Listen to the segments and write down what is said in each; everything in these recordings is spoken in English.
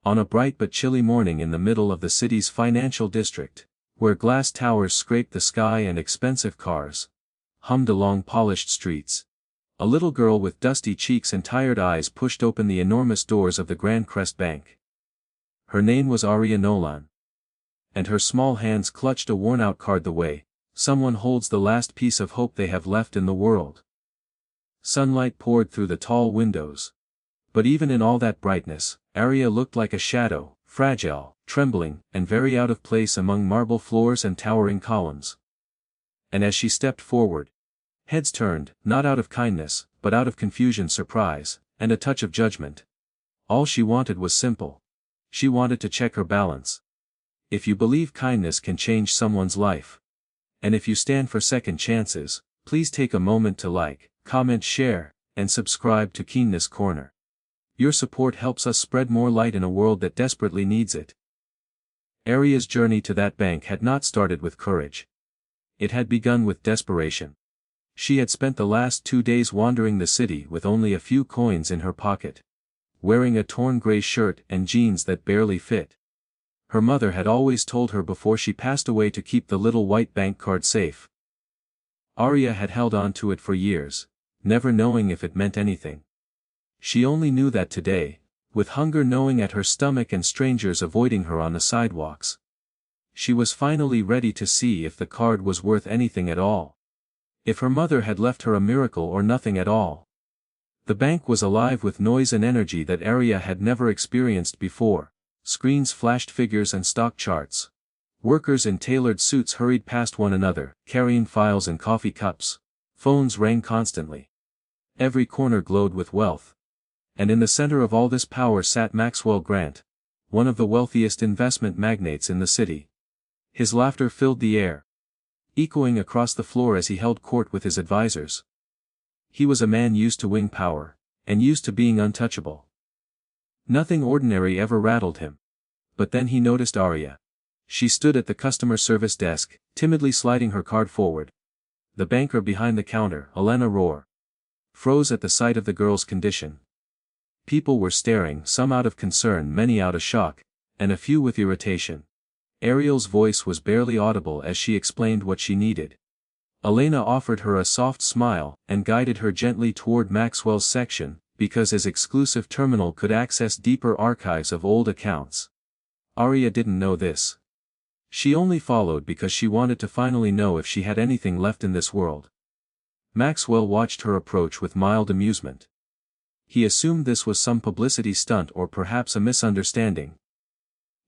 On a bright but chilly morning in the middle of the city's financial district, where glass towers scraped the sky and expensive cars hummed along polished streets, a little girl with dusty cheeks and tired eyes pushed open the enormous doors of the Grand Crest Bank. Her name was Arya Nolan. And her small hands clutched a worn-out card the way someone holds the last piece of hope they have left in the world. Sunlight poured through the tall windows. But even in all that brightness, Arya looked like a shadow, fragile, trembling, and very out of place among marble floors and towering columns. And as she stepped forward, heads turned, not out of kindness, but out of confusion, surprise, and a touch of judgment. All she wanted was simple. She wanted to check her balance. If you believe kindness can change someone's life, and if you stand for second chances, please take a moment to like, comment, share, and subscribe to Keenness Corner. Your support helps us spread more light in a world that desperately needs it. Arya's journey to that bank had not started with courage. It had begun with desperation. She had spent the last 2 days wandering the city with only a few coins in her pocket, wearing a torn gray shirt and jeans that barely fit. Her mother had always told her before she passed away to keep the little white bank card safe. Arya had held on to it for years, never knowing if it meant anything. She only knew that today, with hunger gnawing at her stomach and strangers avoiding her on the sidewalks, she was finally ready to see if the card was worth anything at all. If her mother had left her a miracle or nothing at all. The bank was alive with noise and energy that Arya had never experienced before. Screens flashed figures and stock charts. Workers in tailored suits hurried past one another, carrying files and coffee cups. Phones rang constantly. Every corner glowed with wealth. And in the center of all this power sat Maxwell Grant, one of the wealthiest investment magnates in the city. His laughter filled the air, echoing across the floor as he held court with his advisors. He was a man used to wing power, and used to being untouchable. Nothing ordinary ever rattled him. But then he noticed Arya. She stood at the customer service desk, timidly sliding her card forward. The banker behind the counter, Elena Rohr, froze at the sight of the girl's condition. People were staring, some out of concern, many out of shock, and a few with irritation. Ariel's voice was barely audible as she explained what she needed. Elena offered her a soft smile and guided her gently toward Maxwell's section, because his exclusive terminal could access deeper archives of old accounts. Arya didn't know this. She only followed because she wanted to finally know if she had anything left in this world. Maxwell watched her approach with mild amusement. He assumed this was some publicity stunt or perhaps a misunderstanding.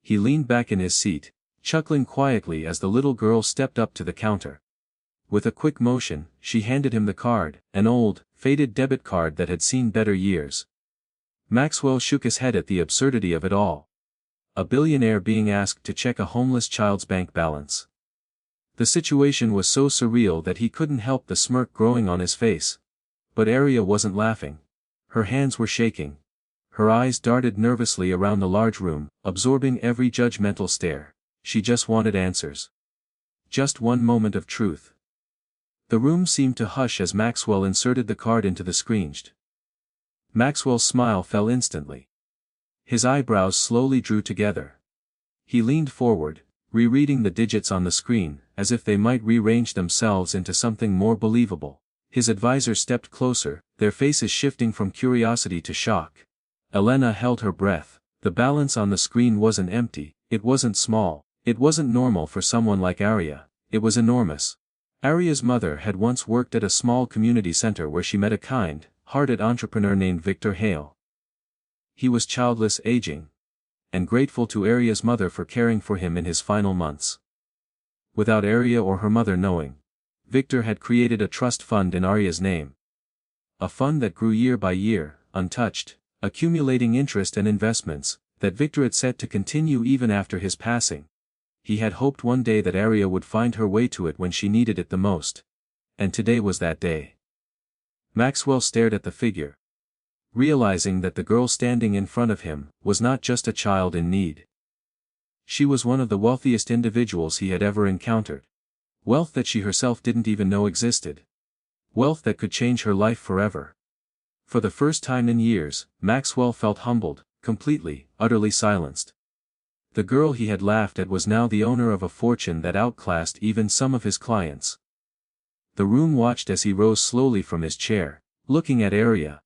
He leaned back in his seat, chuckling quietly as the little girl stepped up to the counter. With a quick motion, she handed him the card, an old, faded debit card that had seen better years. Maxwell shook his head at the absurdity of it all. A billionaire being asked to check a homeless child's bank balance. The situation was so surreal that he couldn't help the smirk growing on his face. But Arya wasn't laughing. Her hands were shaking. Her eyes darted nervously around the large room, absorbing every judgmental stare. She just wanted answers. Just one moment of truth. The room seemed to hush as Maxwell inserted the card into the screen. Maxwell's smile fell instantly. His eyebrows slowly drew together. He leaned forward, rereading the digits on the screen, as if they might rearrange themselves into something more believable. His advisor stepped closer, their faces shifting from curiosity to shock. Elena held her breath. The balance on the screen wasn't empty, it wasn't small, it wasn't normal for someone like Arya, it was enormous. Arya's mother had once worked at a small community center where she met a kind-hearted entrepreneur named Victor Hale. He was childless, aging, and grateful to Arya's mother for caring for him in his final months. Without Arya or her mother knowing, Victor had created a trust fund in Arya's name. A fund that grew year by year, untouched, accumulating interest and investments, that Victor had set to continue even after his passing. He had hoped one day that Arya would find her way to it when she needed it the most. And today was that day. Maxwell stared at the figure, realizing that the girl standing in front of him was not just a child in need. She was one of the wealthiest individuals he had ever encountered. Wealth that she herself didn't even know existed. Wealth that could change her life forever. For the first time in years, Maxwell felt humbled, completely, utterly silenced. The girl he had laughed at was now the owner of a fortune that outclassed even some of his clients. The room watched as he rose slowly from his chair, looking at Arya.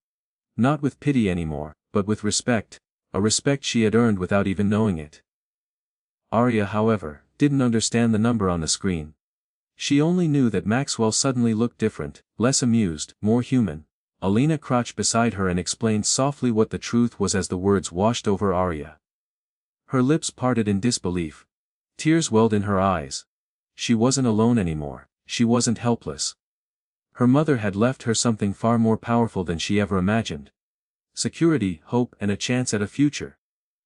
Not with pity anymore, but with respect, a respect she had earned without even knowing it. Arya, however, didn't understand the number on the screen. She only knew that Maxwell suddenly looked different, less amused, more human. Alina crouched beside her and explained softly what the truth was as the words washed over Arya. Her lips parted in disbelief. Tears welled in her eyes. She wasn't alone anymore, she wasn't helpless. Her mother had left her something far more powerful than she ever imagined. Security, hope, and a chance at a future.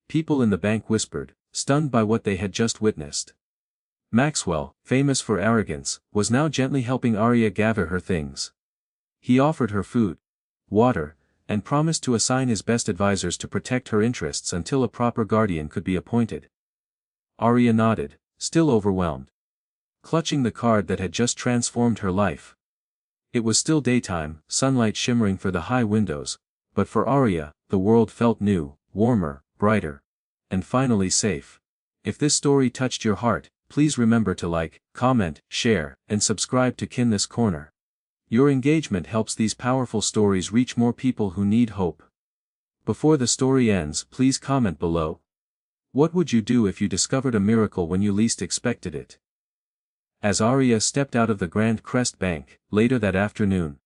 People in the bank whispered, stunned by what they had just witnessed. Maxwell, famous for arrogance, was now gently helping Arya gather her things. He offered her food, water, and promised to assign his best advisors to protect her interests until a proper guardian could be appointed. Arya nodded, still overwhelmed. Clutching the card that had just transformed her life. It was still daytime, sunlight shimmering through the high windows, but for Arya, the world felt new, warmer, brighter, and finally safe. If this story touched your heart, please remember to like, comment, share, and subscribe to Kindness Corner. Your engagement helps these powerful stories reach more people who need hope. Before the story ends, please comment below. What would you do if you discovered a miracle when you least expected it? As Arya stepped out of the Grand Crest Bank, later that afternoon,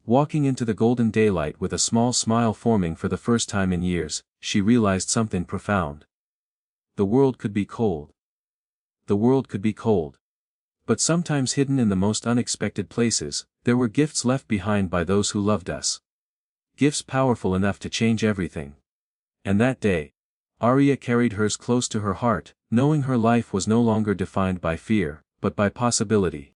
walking into the golden daylight with a small smile forming for the first time in years, she realized something profound. The world could be cold. The world could be cold. But sometimes hidden in the most unexpected places, there were gifts left behind by those who loved us. Gifts powerful enough to change everything. And that day, Arya carried hers close to her heart, knowing her life was no longer defined by fear, but by possibility.